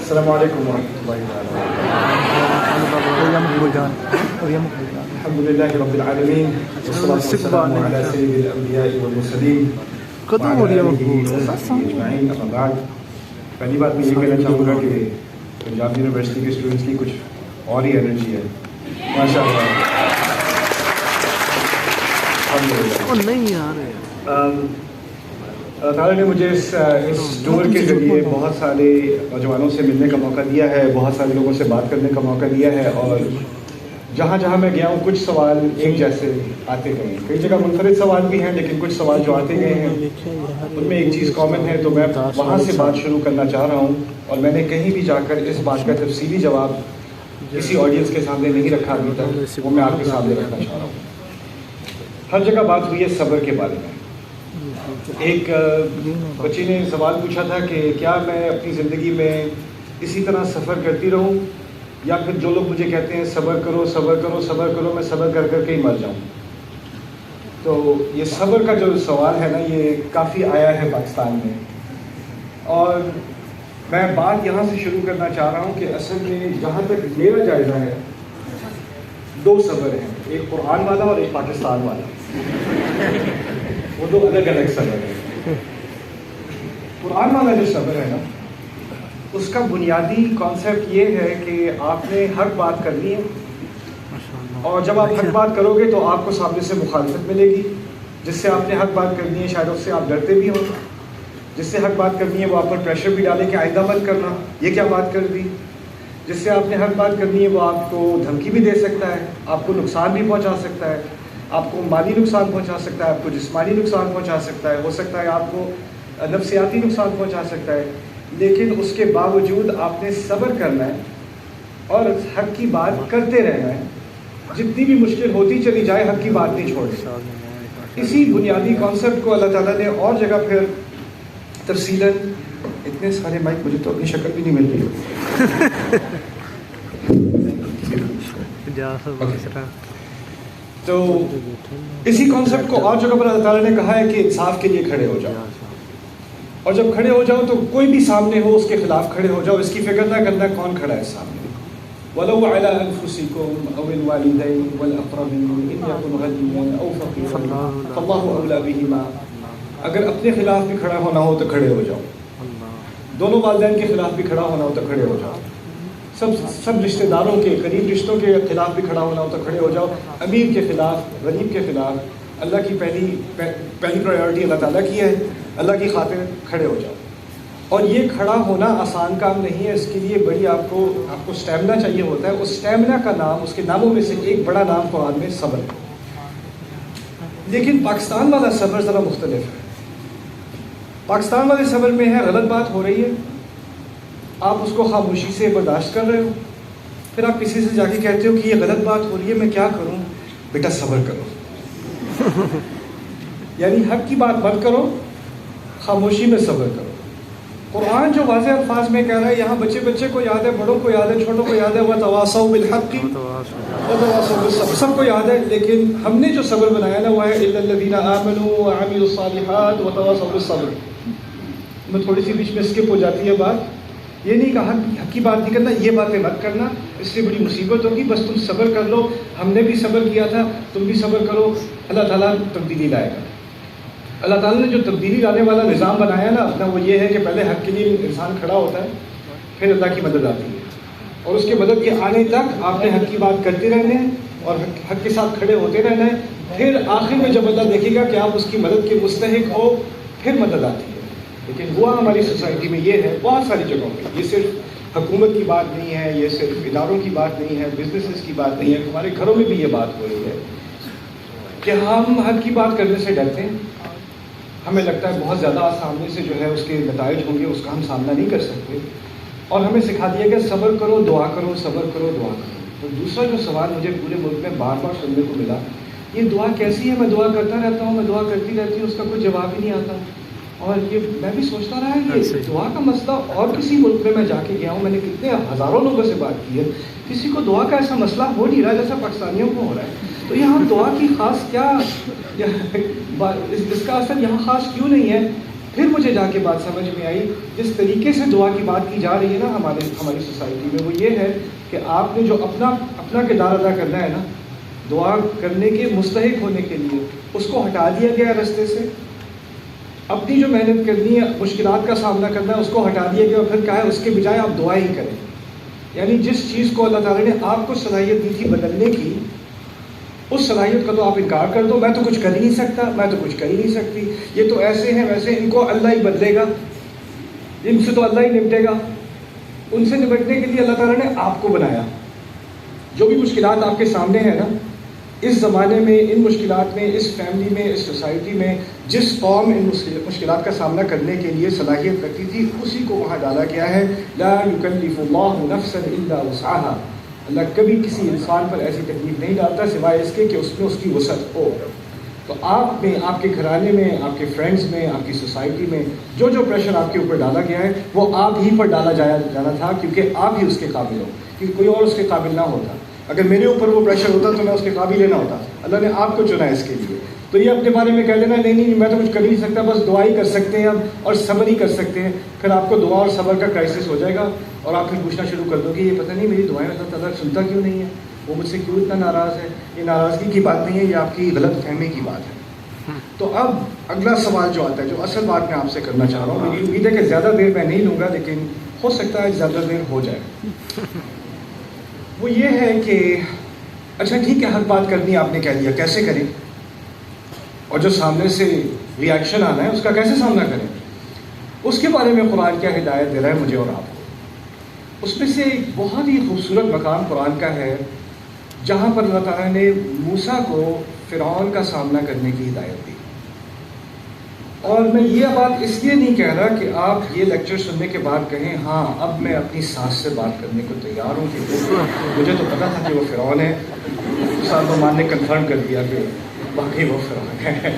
السلام علیکم ورحمۃ اللہ وبرکاتہ. الحمد للہ رب العالمین والصلاة والسلام علی سید الانبیاء والمرسلین وعلی آلہ وصحبہ اجمعین. اما بعد, پہلی بات میں یہ کہنا چاہوں گا کہ پنجاب یونیورسٹی کے اسٹوڈنٹس کی کچھ اور ہی انرجی ہے ماشاء اللہ. اللہ تعالیٰ نے مجھے اس ٹور کے ذریعے بہت سارے نوجوانوں سے ملنے کا موقع دیا ہے, بہت سارے لوگوں سے بات کرنے کا موقع دیا ہے, اور جہاں جہاں میں گیا ہوں کچھ سوال ایک جیسے آتے گئے ہیں. کئی جگہ منفرد سوال بھی ہیں, لیکن کچھ سوال جو آتے گئے ہیں ان میں ایک چیز کامن ہے. تو میں وہاں سے بات شروع کرنا چاہ رہا ہوں, اور میں نے کہیں بھی جا کر اس بات کا تفصیلی جواب کسی آڈینس کے سامنے نہیں رکھا ابھی تک, وہ میں آپ کے سامنے رکھنا چاہ رہا ہوں. ہر جگہ بات ہوئی ہے صبر کے بارے میں. ایک بچی نے سوال پوچھا تھا کہ کیا میں اپنی زندگی میں اسی طرح سفر کرتی رہوں, یا پھر جو لوگ مجھے کہتے ہیں صبر کرو صبر کرو صبر کرو, میں صبر کر کر کے ہی مر جاؤں. تو یہ صبر کا جو سوال ہے نا, یہ کافی آیا ہے پاکستان میں, اور میں بات یہاں سے شروع کرنا چاہ رہا ہوں کہ اصل میں جہاں تک میرا جائزہ ہے, دو صبر ہیں, ایک قرآن والا اور ایک پاکستان والا. وہ دو الگ الگ صبر ہیں. قرآن والا جو صبر ہے نا, اس کا بنیادی کانسیپٹ یہ ہے کہ آپ نے حق بات کرنی ہے, اور جب آپ حق بات کرو گے تو آپ کو سامنے سے مخالفت ملے گی. جس سے آپ نے حق بات کرنی ہے شاید اس سے آپ ڈرتے بھی ہوں, جس سے حق بات کرنی ہے وہ آپ پر پریشر بھی ڈالے کہ آئندہ مت کرنا, یہ کیا بات کر دی. جس سے آپ نے حق بات کرنی ہے وہ آپ کو دھمکی بھی دے سکتا ہے, آپ کو نقصان بھی پہنچا سکتا ہے, آپ کو مالی نقصان پہنچا سکتا ہے, آپ کو جسمانی نقصان پہنچا سکتا ہے, ہو سکتا ہے آپ کو نفسیاتی نقصان پہنچا سکتا ہے. لیکن اس کے باوجود آپ نے صبر کرنا ہے اور حق کی بات کرتے رہنا ہے, جتنی بھی مشکل ہوتی چلی جائے حق کی بات نہیں چھوڑنی. اسی بنیادی کانسیپٹ کو اللہ تعالیٰ نے اور جگہ پھر تفصیلاً, اتنے سارے مائک مجھے تو اپنی شکل بھی نہیں مل رہی. تو اسی کانسیپٹ کو اور جگہ پر اللہ تعالیٰ نے کہا ہے کہ انصاف کے لیے کھڑے ہو جاؤ, اور جب کھڑے ہو جاؤ تو کوئی بھی سامنے ہو اس کے خلاف کھڑے ہو جاؤ, اس کی فکر نہ کرنا کون کھڑا ہے سامنے. وَلَوْ عَلَىٰ أَنفُسِكُمْ أَوِ الْوَالِدَيْنِ وَالْأَقْرَبِينَ إِنْ يَكُنْ غَنِيًّا أَوْ فَقِيرًا فَاللَّهُ أَوْلَىٰ بِهِمَا. اگر اپنے خلاف بھی کھڑا ہونا ہو تو کھڑے ہو جاؤ, دونوں والدین کے خلاف بھی کھڑا ہونا ہو تو کھڑے ہو جاؤ, سب رشتہ داروں کے قریب رشتوں کے خلاف بھی کھڑا ہونا ہو تو کھڑے ہو جاؤ, امیر کے خلاف غریب کے خلاف. اللہ کی پہلی پرائیورٹی اللہ تعالیٰ کی ہے, اللہ کی خاطر کھڑے ہو جاؤ. اور یہ کھڑا ہونا آسان کام نہیں ہے, اس کے لیے بڑی آپ کو اسٹیمنا چاہیے ہوتا ہے. اس اسٹیمنا کا نام, اس کے ناموں میں سے ایک بڑا نام قرآن میں صبر ہے. لیکن پاکستان والا صبر ذرا مختلف ہے. پاکستان والے صبر میں ہے غلط بات ہو رہی ہے, آپ اس کو خاموشی سے برداشت کر رہے ہو, پھر آپ کسی سے جا کے کہتے ہو کہ یہ غلط بات ہو رہی ہے, میں کیا کروں. بیٹا صبر کرو, یعنی حق کی بات مت کرو, خاموشی میں صبر کرو. قرآن جو واضح الفاظ میں کہہ رہا ہے, یہاں بچے بچے کو یاد ہے, بڑوں کو یاد ہے, چھوٹوں کو یاد ہے, وَتَوَاصَوْا بِالْحَقِّ وَتَوَاصَوْا بِالصَّبْرِ, سب کو یاد ہے. لیکن ہم نے جو صبر بنایا نا وہ ہے إِلَّا الَّذِينَ آمَنُوا وَعَمِلُوا الصَّالِحَاتِ وَتَوَاصَوْا بِالصَّبْرِ. میں تھوڑی سی بیچ میں اسکپ ہو جاتی ہے بات. یہ نہیں کہا حق کی بات نہیں کرنا, یہ باتیں مت کرنا, اس سے بڑی مصیبت ہوگی, بس تم صبر کر لو. ہم نے بھی صبر کیا تھا, تم بھی صبر کرو, اللہ تعالیٰ تبدیلی لائے گا. اللہ تعالیٰ نے جو تبدیلی لانے والا نظام بنایا نا اپنا, وہ یہ ہے کہ پہلے حق کے لیے انسان کھڑا ہوتا ہے, پھر اللہ کی مدد آتی ہے, اور اس کے مدد کے آنے تک آپ نے حق کی بات کرتے رہنے ہیں اور حق کے ساتھ کھڑے ہوتے رہنا ہے. پھر آخر میں جب اللہ دیکھے گا کہ آپ اس کی مدد کے مستحق ہو, پھر مدد آتی ہے. لیکن ہوا ہماری سوسائٹی میں یہ ہے, بہت ساری جگہوں پہ, یہ صرف حکومت کی بات نہیں ہے, یہ صرف اداروں کی بات نہیں ہے, بزنسز کی بات نہیں ہے, ہمارے گھروں میں بھی یہ بات ہو رہی ہے کہ ہم حق کی بات کرنے سے ڈرتے ہیں. ہمیں لگتا ہے بہت زیادہ سامنے سے جو ہے اس کے نتائج ہوں گے, اس کا ہم سامنا نہیں کر سکتے, اور ہمیں سکھا دیا گیا صبر کرو دعا کرو, صبر کرو دعا کرو. تو دوسرا جو سوال مجھے پورے ملک میں بار بار سننے کو ملا, یہ دعا کیسی ہے, میں دعا کرتا رہتا ہوں, میں دعا کرتی رہتی ہوں, اس کا کوئی جواب ہی نہیں آتا. اور یہ میں بھی سوچتا رہا کہ دعا کا مسئلہ, اور کسی ملک میں جا کے گیا ہوں, میں نے کتنے ہزاروں لوگوں سے بات کی ہے, کسی کو دعا کا ایسا مسئلہ ہو نہیں رہا جیسا پاکستانیوں کو ہو رہا ہے. تو یہاں دعا کی خاص کیا, اس کا اثر یہاں خاص کیوں نہیں ہے؟ پھر مجھے جا کے بات سمجھ میں آئی، جس طریقے سے دعا کی بات کی جا رہی ہے نا ہماری سوسائٹی میں، وہ یہ ہے کہ آپ نے جو اپنا کردار ادا کرنا ہے نا دعا کرنے کے مستحق ہونے کے لیے، اس کو ہٹا دیا گیا ہے رستے سے. اپنی جو محنت کرنی ہے، مشکلات کا سامنا کرنا ہے، اس کو ہٹا دیا گیا اور پھر کہا ہے اس کے بجائے آپ دعا ہی کریں. یعنی جس چیز کو اللہ تعالیٰ نے آپ کو صلاحیت دی تھی بدلنے کی، اس صلاحیت کا تو آپ انکار کر دو. میں تو کچھ کر ہی نہیں سکتا، میں تو کچھ کر ہی نہیں سکتی، یہ تو ایسے ہیں ویسے، ان کو اللہ ہی بدلے گا، ان سے تو اللہ ہی نمٹے گا. ان سے نمٹنے کے لیے اللہ تعالیٰ نے آپ کو بنایا. جو بھی مشکلات آپ کے سامنے ہیں نا، اس زمانے میں، ان مشکلات میں، اس فیملی میں، اس سوسائٹی میں جس قوم ان مشکلات کا سامنا کرنے کے لیے صلاحیت رکھتی تھی، اسی کو وہاں ڈالا گیا ہے. لا یکلف اللہ نفسا الا وسعها. اللہ کبھی کسی انسان پر ایسی تکلیف نہیں ڈالتا سوائے اس کے کہ اس میں اس کی وسعت ہو. تو آپ میں، آپ کے گھرانے میں، آپ کے فرینڈز میں، آپ کی سوسائٹی میں جو پریشر آپ کے اوپر ڈالا گیا ہے، وہ آپ ہی پر ڈالا جانا تھا، کیونکہ آپ ہی اس کے قابل ہو، کیونکہ کوئی اور اس کے قابل نہ ہوتا. اگر میرے اوپر وہ پریشر ہوتا تو میں اس کے قابل نہ ہوتا. اللہ نے آپ کو چنا ہے اس کے لیے. تو یہ اپنے بارے میں کہہ لینا نہیں میں تو کچھ کر ہی نہیں سکتا، بس دعا ہی کر سکتے ہیں ہم اور صبر ہی کر سکتے ہیں. پھر آپ کو دعا اور صبر کا کرائسس ہو جائے گا اور آپ پھر پوچھنا شروع کر دو کہ یہ پتہ نہیں میری دعائیں اللہ تعالیٰ سنتا کیوں نہیں ہے، وہ مجھ سے کیوں اتنا ناراض ہے. یہ ناراضگی کی بات نہیں ہے، یہ آپ کی غلط فہمی کی بات ہے. تو اب اگلا سوال جو آتا ہے، جو اصل بات میں آپ سے کرنا چاہ رہا ہوں، میری امید ہے کہ زیادہ دیر میں نہیں لوں گا، لیکن ہو سکتا ہے زیادہ دیر ہو جائے. وہ یہ ہے کہ اچھا ٹھیک ہے، حق بات کرنی آپ نے کہہ دیا، کیسے کریں، اور جو سامنے سے ریاکشن آنا ہے اس کا کیسے سامنا کریں، اس کے بارے میں قرآن کیا ہدایت دے رہا ہے مجھے اور آپ کو. اس میں سے ایک بہت ہی خوبصورت مقام قرآن کا ہے جہاں پر اللہ تعالیٰ نے موسیٰ کو فرعون کا سامنا کرنے کی ہدایت دی. اور میں یہ بات اس لیے نہیں کہہ رہا کہ آپ یہ لیکچر سننے کے بعد کہیں ہاں اب میں اپنی سانس سے بات کرنے کو تیار ہوں، کہ مجھے تو پتا تھا کہ وہ فرعون ہے. صاحب عمان نے کنفرم کر دیا کہ باقی وہ فرعون ہے.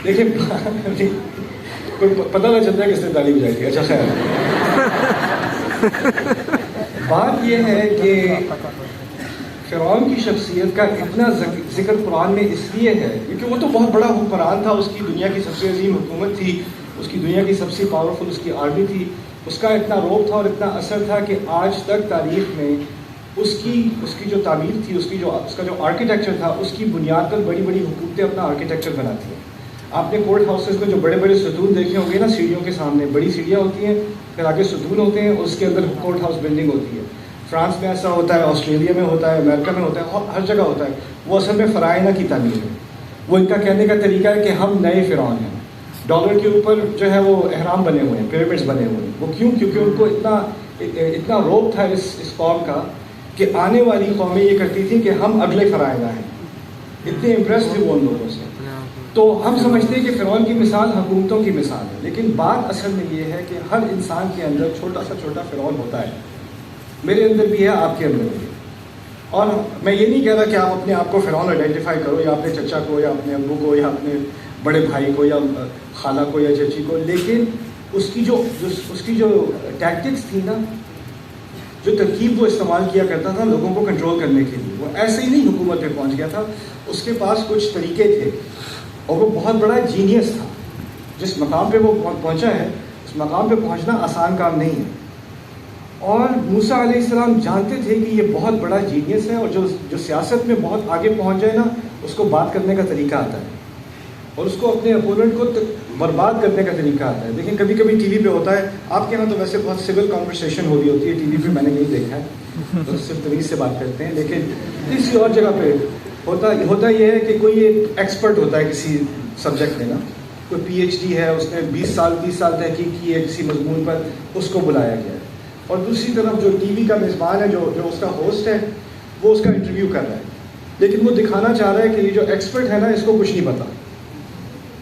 دیکھیں کوئی پتہ نہ چلتا ہے کس نے تالی بجائی تھی. اچھا خیر، بات یہ ہے کہ فرعون کی شخصیت کا اتنا ذکر قرآن میں اس لیے ہے کیونکہ وہ تو بہت بڑا حکمران تھا، اس کی دنیا کی سب سے عظیم حکومت تھی، اس کی دنیا کی سب سے پاورفل اس کی آرمی تھی. اس کا اتنا روب تھا اور اتنا اثر تھا کہ آج تک تاریخ میں اس کی جو تعمیر تھی، اس کا جو آرکیٹیکچر تھا، اس کی بنیاد پر بڑی بڑی حکومتیں اپنا آرکیٹیکچر بناتی ہیں. آپ نے کورٹ ہاؤسز میں جو بڑے بڑے ستون دیکھے ہوں گے نا، سیڑھیوں کے سامنے بڑی سیڑھیاں ہوتی ہیں، پھر آگے ستون ہوتے ہیں، اس کے اندر کورٹ ہاؤس بلڈنگ ہوتی ہے. فرانس میں ایسا ہوتا ہے، آسٹریلیا میں ہوتا ہے، امریکہ میں ہوتا ہے، ہر جگہ ہوتا ہے. وہ اصل میں فرائض کی تعمیر ہے. وہ ان کا کہنے کا طریقہ ہے کہ ہم نئے فرعون ہیں. ڈالر کے اوپر جو ہے وہ احرام بنے ہوئے ہیں، پیرامڈس بنے ہوئے ہیں. وہ کیوں؟ کیونکہ ان کو اتنا روب تھا اس قوم کا کہ آنے والی قومیں یہ کرتی تھیں کہ ہم اگلے فرائض ہیں. اتنے امپریس تھے وہ ان لوگوں سے. تو ہم سمجھتے ہیں کہ فرعون کی مثال حکومتوں کی مثال ہے، لیکن بات اصل میں یہ ہے کہ ہر انسان کے اندر چھوٹا سا چھوٹا فرعون ہوتا ہے. میرے اندر بھی ہے، آپ کے اندر بھی ہے. اور میں یہ نہیں کہہ رہا کہ آپ اپنے آپ کو فرعون آئیڈینٹیفائی کرو، یا اپنے چچا کو، یا اپنے ابو کو، یا اپنے بڑے بھائی کو، یا خالہ کو، یا چچی کو، لیکن اس کی جو ٹیکٹکس تھی نا، جو ترکیب وہ استعمال کیا کرتا تھا لوگوں کو کنٹرول کرنے کے لیے، وہ ایسے ہی نہیں حکومت پہ پہنچ گیا تھا. اس کے پاس کچھ طریقے تھے اور وہ بہت بڑا جینیس تھا. جس مقام پہ وہ پہنچا ہے، اس مقام پہ پہنچنا آسان کام نہیں ہے. اور موسیٰ علیہ السلام جانتے تھے کہ یہ بہت بڑا جینیس ہے، اور جو سیاست میں بہت آگے پہنچ جائے نا، اس کو بات کرنے کا طریقہ آتا ہے اور اس کو اپنے اپوننٹ کو برباد کرنے کا طریقہ آتا ہے. دیکھیں کبھی کبھی ٹی وی پہ ہوتا ہے، آپ کے یہاں تو ویسے بہت سول کانورسیشن ہو رہی ہوتی ہے، ٹی وی پہ میں نے نہیں دیکھا ہے، تو صرف تمیز سے بات کرتے ہیں. لیکن کسی اور جگہ پہ ہوتا یہ ہے کہ کوئی ایک ایکسپرٹ ہوتا ہے کسی سبجیکٹ میں نا، کوئی پی ایچ ڈی ہے، اس نے 20 سال تحقیق کی ہے کسی مضمون پر، اس کو بلایا گیا ہے. اور دوسری طرف جو ٹی وی کا میزبان ہے، جو اس کا ہوسٹ ہے، وہ اس کا انٹرویو کر رہا ہے، لیکن وہ دکھانا چاہ رہا ہے کہ یہ جو ایکسپرٹ ہے نا، اس کو کچھ نہیں پتا.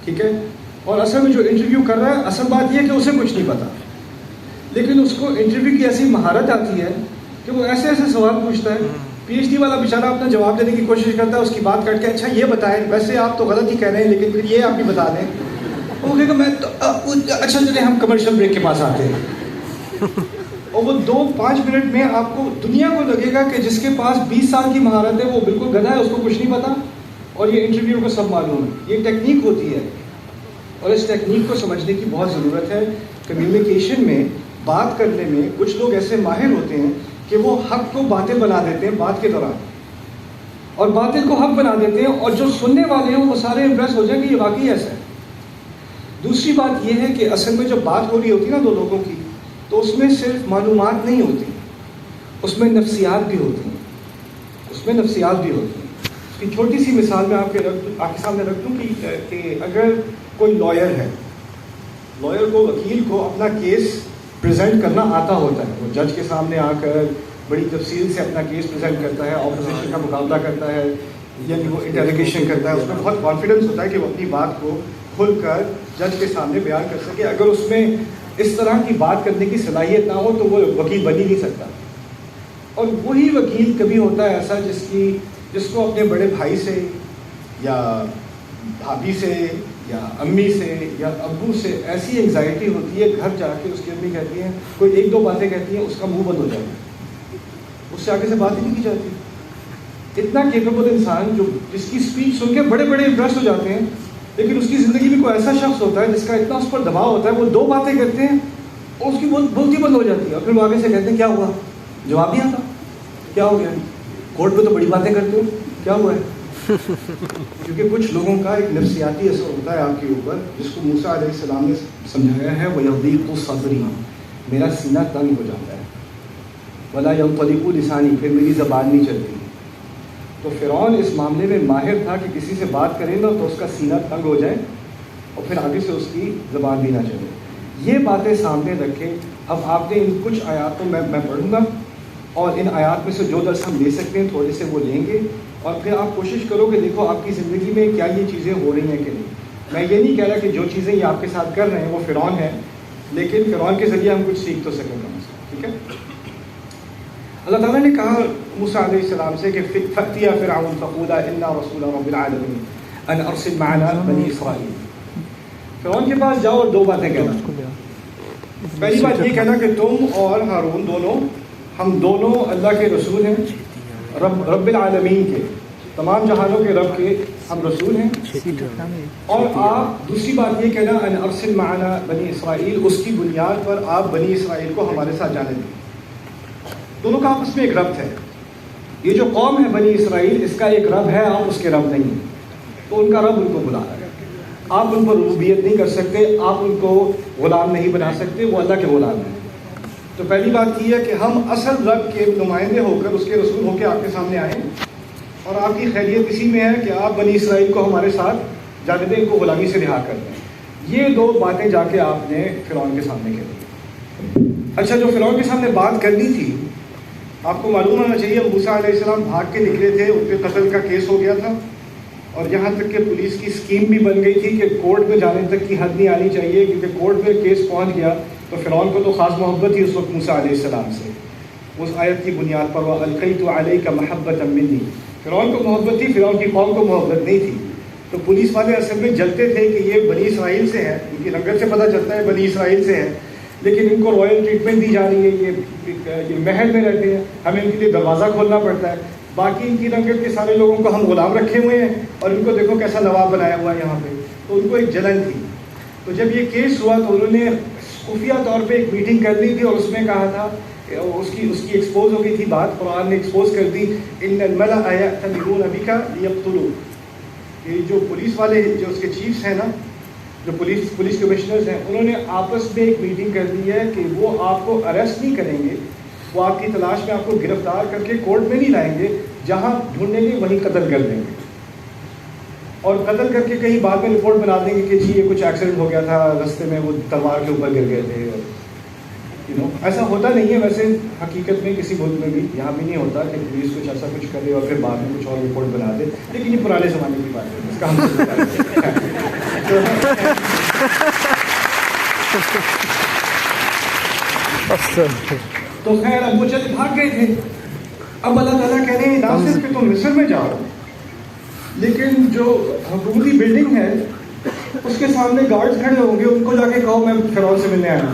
ٹھیک ہے، اور اصل میں جو انٹرویو کر رہا ہے، اصل بات یہ ہے کہ اسے کچھ نہیں پتا، لیکن اس کو انٹرویو کی ایسی مہارت آتی ہے کہ وہ ایسے ایسے سوال پوچھتا ہے. پی ایچ ڈی والا بیچارہ اپنا جواب دینے کی کوشش کرتا ہے، اس کی بات کٹ کے اچھا یہ بتائیں، ویسے آپ تو غلط ہی کہہ رہے ہیں لیکن پھر یہ آپ بھی بتا دیں. وہ کہے گا میں تو اچھا چلے ہم کمرشل بریک کے پاس آتے ہیں. اور وہ 2-5 منٹ میں آپ کو دنیا کو لگے گا کہ جس کے پاس 20 سال کی مہارت ہے وہ بالکل گدھا ہے، اس کو کچھ نہیں پتا، اور یہ انٹرویو کو سب معلوم ہے. یہ ٹیکنیک ہوتی ہے. اور اس ٹیکنیک کو سمجھنے کی بہت ضرورت ہے. کمیونیکیشن میں، بات کرنے میں کچھ لوگ ایسے ماہر ہوتے ہیں کہ وہ حق کو باطل بنا دیتے ہیں بات کے دوران، اور باطل کو حق بنا دیتے ہیں، اور جو سننے والے ہیں وہ سارے امپریس ہو جائیں کہ یہ واقعی ایسا ہے. دوسری بات یہ ہے کہ اصل میں جب بات ہو رہی ہوتی ہے نا دو لوگوں کی، تو اس میں صرف معلومات نہیں ہوتی، اس میں نفسیات بھی ہوتی ہیں. اس میں نفسیات بھی ہوتی ہیں. اس کی چھوٹی سی مثال میں آپ کے سامنے رکھ دوں کہ اگر کوئی لائر ہے، لائر کو، وکیل کو اپنا کیس پریزنٹ کرنا آتا ہوتا ہے، وہ جج کے سامنے آ کر بڑی تفصیل سے اپنا کیس پریزنٹ کرتا ہے، اپوزیشن کا مقابلہ کرتا ہے، یعنی وہ انٹروگیشن کرتا ہے، اس میں بہت کانفیڈنس ہوتا ہے کہ وہ اپنی بات کو کھل کر جج کے سامنے بیان کر سکے. اگر اس میں اس طرح کی بات کرنے کی صلاحیت نہ ہو تو وہ وکیل بن ہی نہیں سکتا. اور وہی وکیل کبھی ہوتا ہے ایسا جس کو اپنے بڑے بھائی سے یا بھابھی سے یا امی سے یا ابو سے ایسی انگزائٹی ہوتی ہے، گھر جا کے اس کی امی کہتی ہیں، کوئی ایک دو باتیں کہتی ہیں، اس کا منہ بند ہو جاتا ہے، اس سے آگے سے بات ہی نہیں کی جاتی. اتنا کیپیبل انسان جس کی اسپیچ سن کے بڑے بڑے امپریس ہو جاتے ہیں، لیکن اس کی زندگی میں کوئی ایسا شخص ہوتا ہے جس کا اتنا اس پر دباؤ ہوتا ہے، وہ دو باتیں کرتے ہیں اور اس کی بولتی بند ہو جاتی ہے، اور پھر وہ آگے سے کہتے ہیں کیا ہوا، جواب نہیں آتا، کیا ہو گیا، کورٹ میں تو بڑی باتیں کرتے ہو، کیا ہوا ہے. کیونکہ کچھ لوگوں کا ایک نفسیاتی اثر ہوتا ہے آپ کے اوپر، جس کو موسیٰ علیہ السلام نے سمجھایا ہے، وَيَضِيقُ صَدْرِي، میرا سینہ تنگ ہو جاتا ہے، وَلَا يَنطَلِقُ لِسَانِي، پھر میری زبان نہیں چلتی. تو فرعون اس معاملے میں ماہر تھا کہ کسی سے بات کرے نا تو اس کا سینہ تنگ ہو جائے اور پھر آگے سے اس کی زبان بھی نہ چلے. یہ باتیں سامنے رکھیں. اب آپ نے ان کچھ آیات کو میں پڑھوں گا، اور ان آیات میں سے جو درس ہم لے سکتے ہیں تھوڑے سے وہ لیں گے، اور پھر آپ کوشش کرو کہ دیکھو آپ کی زندگی میں کیا یہ چیزیں ہو رہی ہیں کہ نہیں. میں یہ نہیں کہہ رہا کہ جو چیزیں یہ آپ کے ساتھ کر رہے ہیں وہ فرعون ہے، لیکن فرعون کے ذریعے ہم کچھ سیکھ تو سکیں گے. ٹھیک ہے. اللہ تعالیٰ نے کہا موسیٰ علیہ السلام سے کہ فَأْتِيَا فِرْعَوْنَ فَقُولَا إِنَّا رَسُولَ رَبِّ الْعَالَمِينَ أَنْ أَرْسِلْ مَعَنَا بَنِي إِسْرَائِيلَ. فرعون کے پاس جاؤ اور دو باتیں کہنا. پہلی بات یہ کہنا کہ تم اور ہارون دونوں، ہم دونوں اللہ کے رسول ہیں، رب العالمین کے، تمام جہانوں کے رب کے ہم رسول ہیں. اور آپ دوسری بات یہ کہنا ان ارسل معنا بنی اسرائیل، اس کی بنیاد پر آپ بنی اسرائیل کو ہمارے ساتھ جانے دیں. دونوں کا آپس میں ایک ربط ہے. یہ جو قوم ہے بنی اسرائیل، اس کا ایک رب ہے، آپ اس کے رب نہیں ہیں، تو ان کا رب ان کو بلا رہا ہے. آپ ان پر ربوبیت نہیں کر سکتے، آپ ان کو غلام نہیں بنا سکتے، وہ اللہ کے غلام ہیں. تو پہلی بات یہ ہے کہ ہم اصل رب کے نمائندے ہو کر، اس کے رسول ہو کے آپ کے سامنے آئیں، اور آپ کی خیریت اسی میں ہے کہ آپ بنی اسرائیل کو ہمارے ساتھ جانے دیں، ان کو غلامی سے رہا کر دیں. یہ دو باتیں جا کے آپ نے فرعون کے سامنے کہی. اچھا، جو فرعون کے سامنے بات کرنی تھی، آپ کو معلوم ہونا چاہیے موسیٰ علیہ السلام بھاگ کے نکلے تھے، ان پہ قتل کا کیس ہو گیا تھا، اور یہاں تک کہ پولیس کی اسکیم بھی بن گئی تھی کہ کورٹ میں جانے تک کی حد نہیں آنی چاہیے، کیونکہ کورٹ میں کیس پہنچ گیا تو فرعون کو تو خاص محبت تھی اس وقت موسیٰ علیہ السلام سے. اس آیت کی بنیاد پر وَأَلْقَيْتُ عَلَيْكَ مَحَبَّةً مِّنِّي، فرعون کو محبت تھی، فرعون کی قوم کو محبت نہیں تھی. تو پولیس والے اصل میں جلتے تھے کہ یہ بنی اسرائیل سے ہیں، ان کی رنگت سے پتہ چلتا ہے بنی اسرائیل سے ہیں، لیکن ان کو رائل ٹریٹمنٹ دی جا رہی ہے، یہ محل میں رہتے ہیں، ہمیں ان کے لیے دروازہ کھولنا پڑتا ہے. باقی ان کی رنگت کے سارے لوگوں کو ہم غلام رکھے ہوئے ہیں، اور ان کو دیکھو کیسا نواب بنایا ہوا ہے یہاں پہ. تو ان کو ایک جلن تھی. تو جب یہ کیس ہوا تو انہوں نے خفیہ طور پہ ایک میٹنگ کر لی تھی، اور اس میں کہا تھا، اس کی ایکسپوز ہو گئی تھی بات، قرآن نے ایکسپوز کر دی، ان الملأ یأتمرون بک لیقتلوک. یہ جو پولیس والے، جو اس کے چیفز ہیں نا، جو پولیس کمشنرز ہیں، انہوں نے آپس میں ایک میٹنگ کر دی ہے کہ وہ آپ کو اریسٹ نہیں کریں گے، وہ آپ کی تلاش میں آپ کو گرفتار کر کے کورٹ میں نہیں لائیں گے، جہاں ڈھونڈیں گے وہیں قتل کر دیں گے، اور قتل کر کے کہیں بعد میں رپورٹ بنا دیں گے کہ جی یہ کچھ ایکسیڈنٹ ہو گیا تھا، رستے میں وہ تلوار کے اوپر گر گئے تھے. ایسا ہوتا نہیں ہے ویسے حقیقت میں کسی ملک میں بھی، یہاں بھی نہیں ہوتا کہ پولیس کچھ ایسا کچھ کرے اور پھر بعد میں کچھ اور رپورٹ بنا دے، لیکن یہ پرانے زمانے کی بات ہے، اس کا ہم تو خیر اب وہ چل بھاگ گئے تھے. اب اللہ تعالیٰ کہہ رہے ہیں نہ صرف کہ تم مصر میں جاؤ، لیکن جو حکومتی بلڈنگ ہے اس کے سامنے گارڈز کھڑے ہوں گے، ان کو جا کے کہو میں فرعون سے ملنے آیا.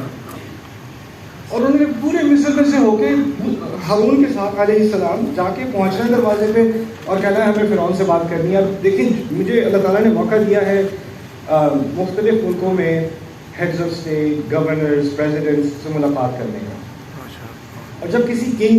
اور انہوں نے پورے مصر میں سے ہو کے ہارون کے ساتھ علیہ السلام جا کے پہنچنا ہے دروازے پہ، اور کہنا ہے ہمیں فرعون سے بات کرنی ہے. اب دیکھیں، مجھے اللہ تعالیٰ نے موقع دیا ہے مختلف ملکوں میں heads of state, governors, presidents سے ملاقات کرنے کا. اور جب کسی کنگ